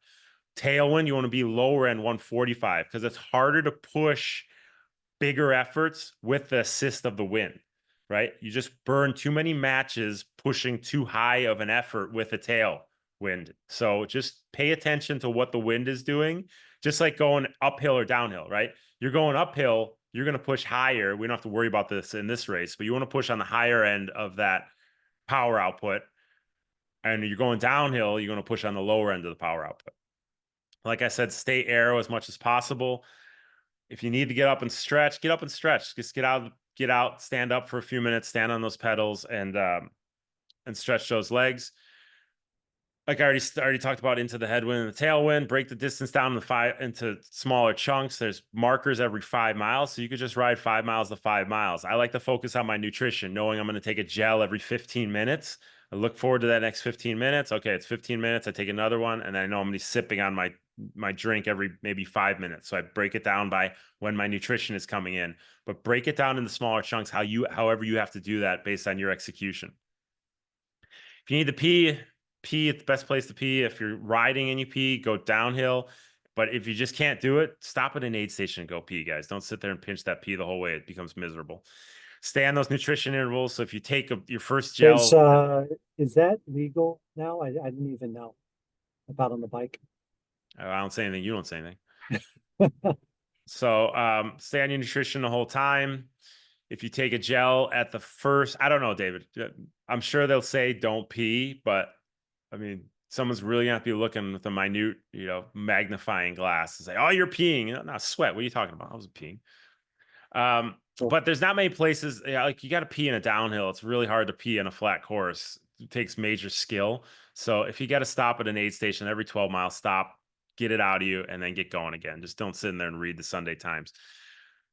Tailwind, you want to be lower end 145 because it's harder to push bigger efforts with the assist of the wind, right? You just burn too many matches pushing too high of an effort with a tailwind. So just pay attention to what the wind is doing, just like going uphill or downhill, right? You're going uphill, you're going to push higher. We don't have to worry about this in this race, but you want to push on the higher end of that power output. And you're going downhill, you're going to push on the lower end of the power output. Like I said, stay aero as much as possible. If you need to get up and stretch, get up and stretch. Just get out, stand up for a few minutes, stand on those pedals and stretch those legs. Like I already talked about, into the headwind and the tailwind, break the distance down into smaller chunks. There's markers every 5 miles. So you could just ride 5 miles to 5 miles. I like to focus on my nutrition, knowing I'm going to take a gel every 15 minutes. I look forward to that next 15 minutes. Okay, it's 15 minutes. I take another one, and I know I'm going to be sipping on my drink every maybe 5 minutes. So I break it down by when my nutrition is coming in, but break it down into smaller chunks, however you have to do that based on your execution. If you need to pee, it's the best place to pee. If you're riding and you pee, go downhill. But if you just can't do it, stop at an aid station and go pee, guys. Don't sit there and pinch that pee the whole way. It becomes miserable. Stay on those nutrition intervals. So if you take your first gel, Is that legal now? I didn't even know about on the bike. I don't say anything. You don't say anything. So stay on your nutrition the whole time. If you take a gel at the first, I don't know, David. I'm sure they'll say don't pee, but I mean, someone's really gonna have to be looking with a minute, magnifying glass to say, "Oh, you're peeing." No, sweat. What are you talking about? I was peeing. But there's not many places. Like you got to pee in a downhill. It's really hard to pee in a flat course. It takes major skill. So if you got to stop at an aid station every 12 miles, stop, get it out of you, and then get going again. Just don't sit in there and read the Sunday Times.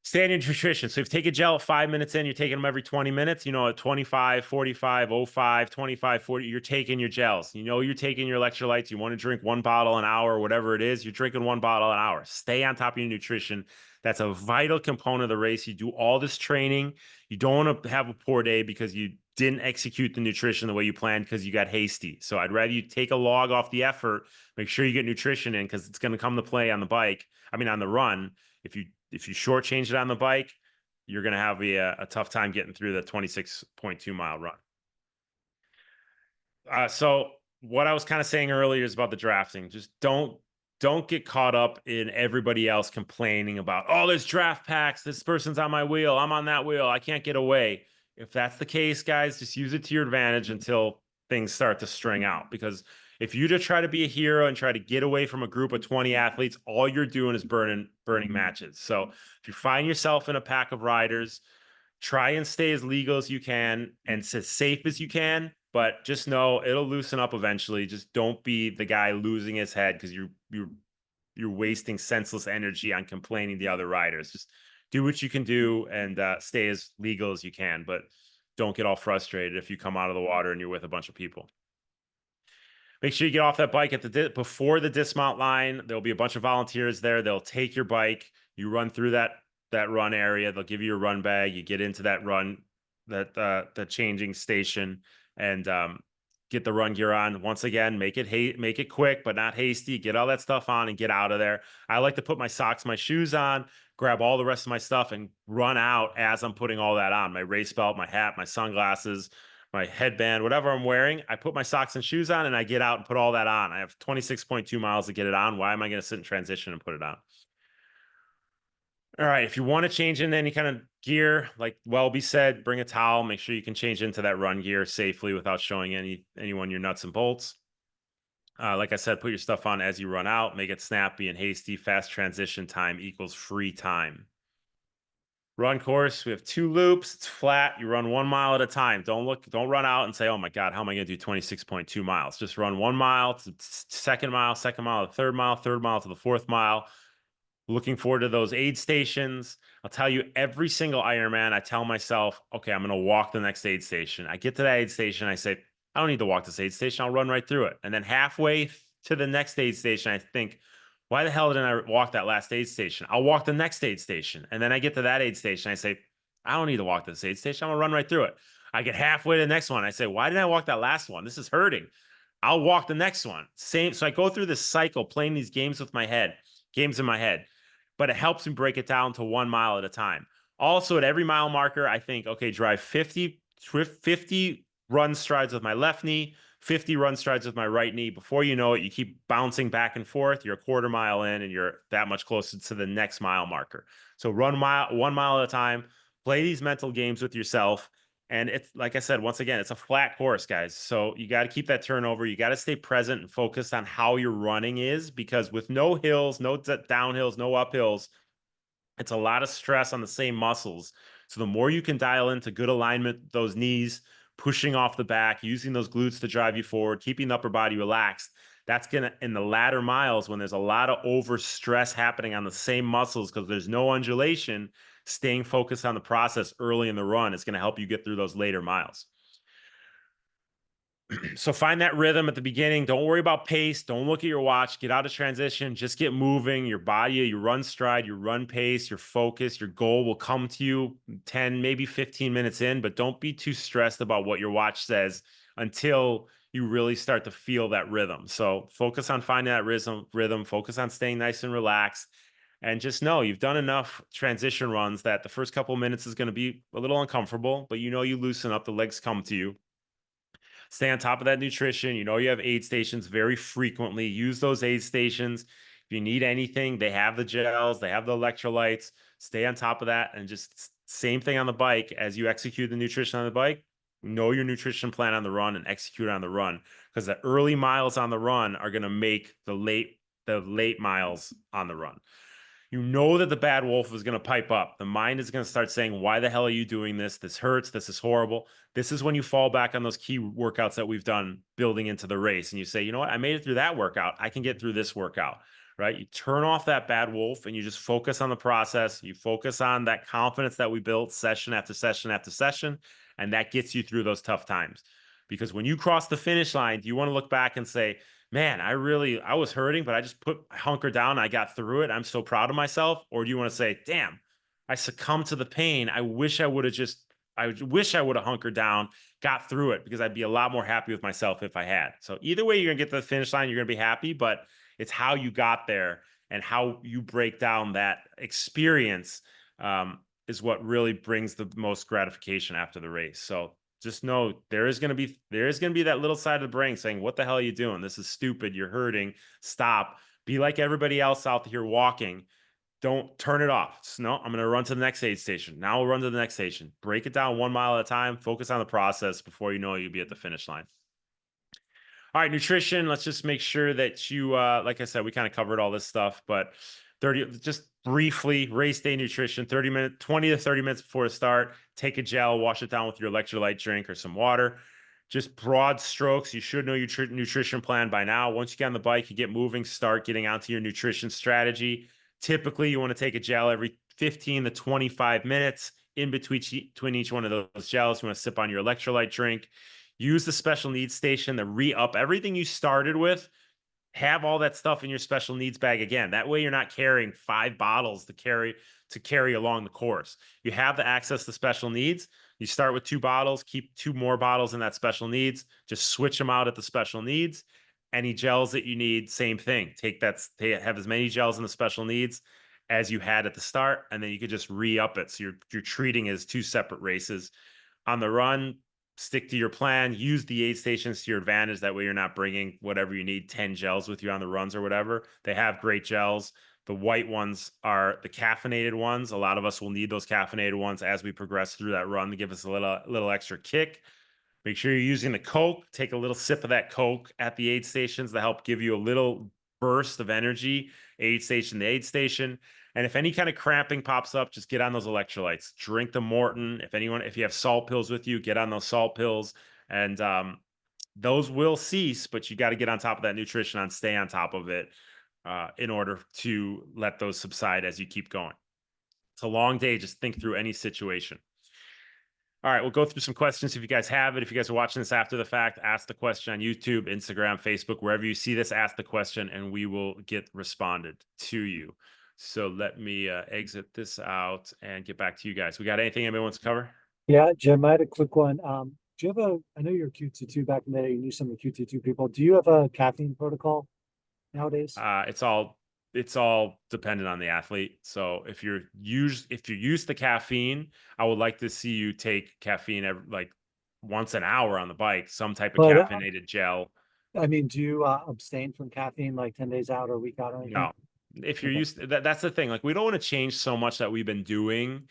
Stay on your nutrition. So if you take a gel at 5 minutes in, you're taking them every 20 minutes, at 25, 45, 05, 25, 40, you're taking your gels. You're taking your electrolytes. You want to drink 1 bottle an hour, whatever it is, you're drinking 1 bottle an hour. Stay on top of your nutrition. That's a vital component of the race. You do all this training. You don't want to have a poor day because you didn't execute the nutrition the way you planned because you got hasty. So I'd rather you take a log off the effort, make sure you get nutrition in because it's going to come to play on the bike. I mean, on the run. If you shortchange it on the bike, you're going to have a tough time getting through the 26.2 mile run. So what I was kind of saying earlier is about the drafting. Just don't get caught up in everybody else complaining about, oh, there's draft packs. This person's on my wheel. I'm on that wheel. I can't get away. If that's the case, guys, just use it to your advantage until things start to string out. Because if you just try to be a hero and try to get away from a group of 20 athletes, all you're doing is burning matches. So if you find yourself in a pack of riders, try and stay as legal as you can and as safe as you can. But just know it'll loosen up eventually. Just don't be the guy losing his head because you're wasting senseless energy on complaining to the other riders. Just do what you can do and stay as legal as you can. But don't get all frustrated if you come out of the water and you're with a bunch of people. Make sure you get off that bike at before the dismount line. There'll be a bunch of volunteers there. They'll take your bike. You run through that run area. They'll give you your run bag. You get into that run, the changing station, and get the run gear on. Once again, make it quick, but not hasty. Get all that stuff on and get out of there. I like to put my socks, my shoes on, grab all the rest of my stuff, and run out as I'm putting all that on. My race belt, my hat, my sunglasses, my headband, whatever I'm wearing, I put my socks and shoes on and I get out and put all that on. I have 26.2 miles to get it on. Why am I going to sit in transition and put it on? All right, if you want to change into any kind of gear, like Welby said, bring a towel. Make sure you can change into that run gear safely without showing anyone your nuts and bolts. Like I said, put your stuff on as you run out. Make it snappy and hasty. Fast transition time equals free time. Run course. We have 2 loops. It's flat. You run 1 mile at a time. Don't run out and say, "Oh my God, how am I going to do 26.2 miles?" Just run 1 mile to second mile to the third mile to the fourth mile. Looking forward to those aid stations. I'll tell you, every single Ironman, I tell myself, okay, I'm going to walk the next aid station. I get to that aid station. I say, I don't need to walk this aid station. I'll run right through it. And then halfway to the next aid station, I think, why the hell didn't I walk that last aid station? I'll walk the next aid station. And then I get to that aid station. I say, I don't need to walk this aid station. I'm going to run right through it. I get halfway to the next one. I say, why didn't I walk that last one? This is hurting. I'll walk the next one. Same. So I go through this cycle playing these games in my head, but it helps me break it down to 1 mile at a time. Also, at every mile marker, I think, okay, drive 50 run strides with my left knee, 50 run strides with my right knee. Before you know it, you keep bouncing back and forth. You're a quarter mile in and you're that much closer to the next mile marker. So run 1 mile at a time, play these mental games with yourself. And it's like I said, once again, it's a flat course, guys. So you got to keep that turnover. You got to stay present and focused on how your running is, because with no hills, no downhills, no uphills, it's a lot of stress on the same muscles. So the more you can dial into good alignment, those knees, pushing off the back, using those glutes to drive you forward, keeping the upper body relaxed, that's going to, in the latter miles, when there's a lot of over stress happening on the same muscles because there's no undulation, staying focused on the process early in the run is going to help you get through those later miles. So find that rhythm at the beginning. Don't worry about pace. Don't look at your watch. Get out of transition. Just get moving. Your body, your run stride, your run pace, your focus, your goal will come to you 10, maybe 15 minutes in, but don't be too stressed about what your watch says until you really start to feel that rhythm. So focus on finding that rhythm, focus on staying nice and relaxed. And just know you've done enough transition runs that the first couple of minutes is going to be a little uncomfortable, but you loosen up, the legs come to you. Stay on top of that nutrition. You have aid stations very frequently. Use those aid stations. If you need anything, they have the gels, they have the electrolytes. Stay on top of that. And just same thing on the bike. As you execute the nutrition on the bike, know your nutrition plan on the run and execute on the run, because the early miles on the run are going to make the late miles on the run. You know that the bad wolf is going to pipe up. The mind is going to start saying, why the hell are you doing this? This hurts. This is horrible. This is when you fall back on those key workouts that we've done building into the race. And you say, you know what? I made it through that workout. I can get through this workout, right? You turn off that bad wolf and you just focus on the process. You focus on that confidence that we built session after session after session. And that gets you through those tough times. Because when you cross the finish line, you want to look back and say, man, I was hurting, but I hunkered down. I got through it. I'm so proud of myself. Or do you want to say, damn, I succumbed to the pain. I wish I would have hunkered down, got through it, because I'd be a lot more happy with myself if I had. So either way, you're going to get to the finish line. You're going to be happy, but it's how you got there and how you break down that experience is what really brings the most gratification after the race. So just know there is going to be that little side of the brain saying, what the hell are you doing? This is stupid. You're hurting. Stop. Be like everybody else out here walking. Don't turn it off. Just, no, I'm going to run to the next aid station. Now we'll run to the next station. Break it down 1 mile at a time. Focus on the process. Before you know it, you'll be at the finish line. All right, nutrition. Let's just make sure that you, like I said, we kind of covered all this stuff, but just briefly, race day nutrition, 20 to 30 minutes before the start, take a gel, wash it down with your electrolyte drink or some water. Just broad strokes. You should know your nutrition plan by now. Once you get on the bike, you get moving, start getting onto your nutrition strategy. Typically, you want to take a gel every 15 to 25 minutes. In between each one of those gels, you want to sip on your electrolyte drink. Use the special needs station to re-up everything you started with. Have all that stuff in your special needs bag again. That way you're not carrying 5 bottles to carry along the course. You have the access to special needs. You start with 2 bottles, keep 2 more bottles in that special needs, just switch them out at the special needs. Any gels that you need, same thing. Have as many gels in the special needs as you had at the start, and then you could just re-up it. So you're treating it as 2 separate races. On the run, stick to your plan. Use the aid stations to your advantage. That way you're not bringing whatever you need, 10 gels with you on the runs or whatever. They have great gels, The white ones are the caffeinated ones. A lot of us will need those caffeinated ones as we progress through that run to give us a little extra kick. Make sure you're using the Coke. Take a little sip of that Coke at the aid stations to help give you a little burst of energy, aid station to aid station. And if any kind of cramping pops up, just get on those electrolytes. Drink the Morton. If you have salt pills with you, get on those salt pills. And those will cease, but you got to get on top of that nutrition and stay on top of it in order to let those subside as you keep going. It's a long day. Just think through any situation. All right, we'll go through some questions if you guys have it. If you guys are watching this after the fact, ask the question on YouTube, Instagram, Facebook, wherever you see this, ask the question and we will get responded to you. So let me exit this out and get back to you guys. We got anything anybody wants to cover? Yeah, Jim, I had a quick one. Do you have I know you're Q22 back in the day, you knew some of the Q22 people. Do you have a caffeine protocol nowadays? It's all dependent on the athlete. So if you're used to caffeine, I would like to see you take caffeine like once an hour on the bike, some type of But caffeinated gel. I mean, do you abstain from caffeine like 10 days out or a week out or anything? No. If you're Okay. used to that's the thing. Like we don't want to change so much that we've been doing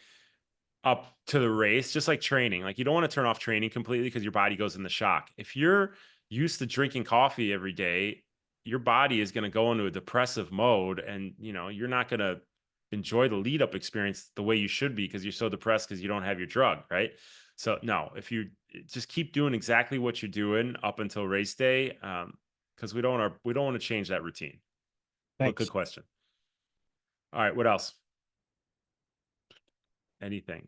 up to the race, just like training. Like you don't want to turn off training completely because your body goes into shock. If you're used to drinking coffee every day, your body is going to go into a depressive mode and you're not going to enjoy the lead up experience the way you should be because you're so depressed because you don't have your drug, right? So no, if you just keep doing exactly what you're doing up until race day, because we don't want to change that routine. But good Thanks. question. All right, what else? Anything.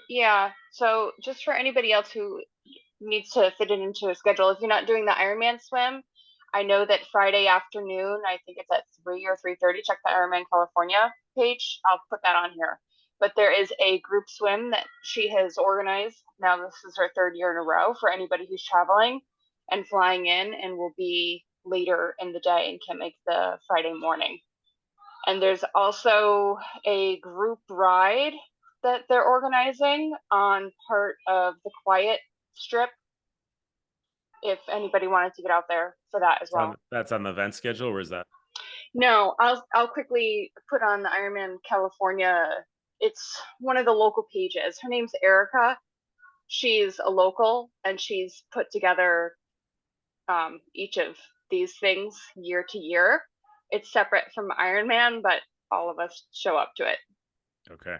Yeah. So just for anybody else who needs to fit it into a schedule, if you're not doing the Ironman swim, I know that Friday afternoon, I think it's at 3 or 3:30. Check the Ironman California page. I'll put that on here. But there is a group swim that she has organized. Now this is her 3rd year in a row for anybody who's traveling and flying in and will be later in the day and can't make the Friday morning. And there's also a group ride that they're organizing on part of the Quiet Strip. If anybody wanted to get out there for that as well. That's on the event schedule, or is that? No, I'll quickly put on the Ironman California. It's one of the local pages. Her name's Erica. She's a local and she's put together each of these things year to year. It's separate from Ironman, but all of us show up to it. Okay.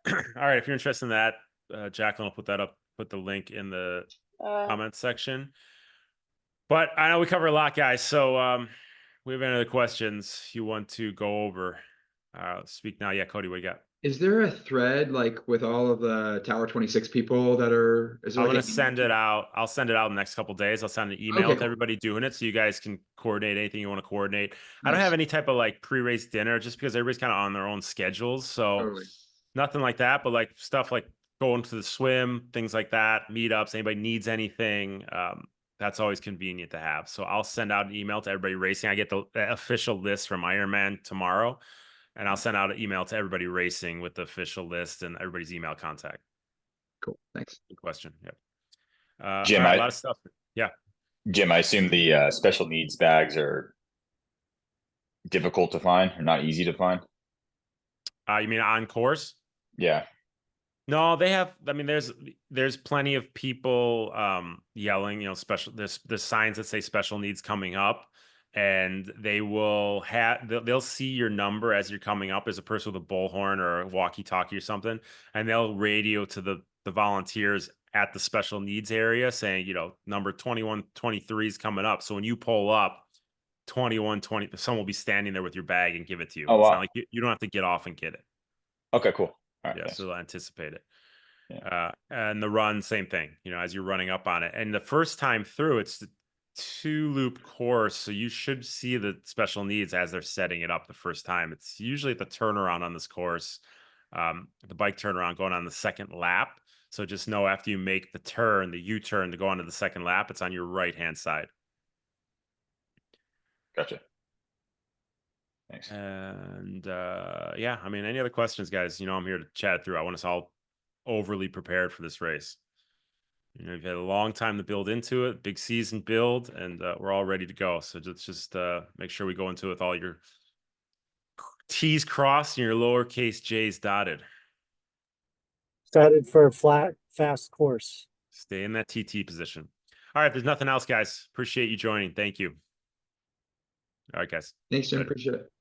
All right. If you're interested in that, Jacqueline will put the link in the comments section. But I know we cover a lot, guys. So we have any other questions you want to go over? Speak now. Yeah, Cody, what you got? Is there a thread like with all of the Tower 26 people that are? Is there I'm like gonna send it out. I'll send it out in the next couple of days. I'll send an email Okay, to cool. everybody doing it so you guys can coordinate anything you want to coordinate. I don't Nice. have any type of like pre-race dinner just because everybody's kind of on their own schedules. So Totally. nothing like that, but like stuff like going to the swim, things like that, meetups, anybody needs anything. That's always convenient to have. So I'll send out an email to everybody racing. I get the official list from Ironman tomorrow, and I'll send out an email to everybody racing with the official list and everybody's email contact. Cool. Thanks. Good question. Yep. Jim, all right, a lot of stuff. Yeah. Jim, I assume the special needs bags are difficult to find or not easy to find? You mean on course? Yeah. No, they have. I mean, there's plenty of people yelling. Special. There's signs that say special needs coming up, and they'll see your number as you're coming up as a person with a bullhorn or a walkie-talkie or something, and they'll radio to the volunteers at the special needs area saying, number 2123 is coming up. So when you pull up 2120, someone will be standing there with your bag and give it to you. Oh, It's wow. not like you don't have to get off and get it. Okay, cool. All right, Yeah, thanks. so they'll anticipate it. Yeah. And the run, same thing, as you're running up on it. And the first time through, it's the 2-loop course. So you should see the special needs as they're setting it up the first time. It's usually at the turnaround on this course, the bike turnaround going on the second lap. So just know after you make the turn, the U-turn to go onto the second lap, it's on your right-hand side. Gotcha. Thanks. And yeah, I mean, any other questions, guys? I'm here to chat it through. I want us all overly prepared for this race. You've had a long time to build into it, big season build, and we're all ready to go. So let's just make sure we go into it with all your T's crossed and your lowercase j's dotted. Started for a flat, fast course. Stay in that TT position. All right, if there's nothing else, guys, appreciate you joining. Thank you. All right, guys. Thanks, Jim. Later. Appreciate it.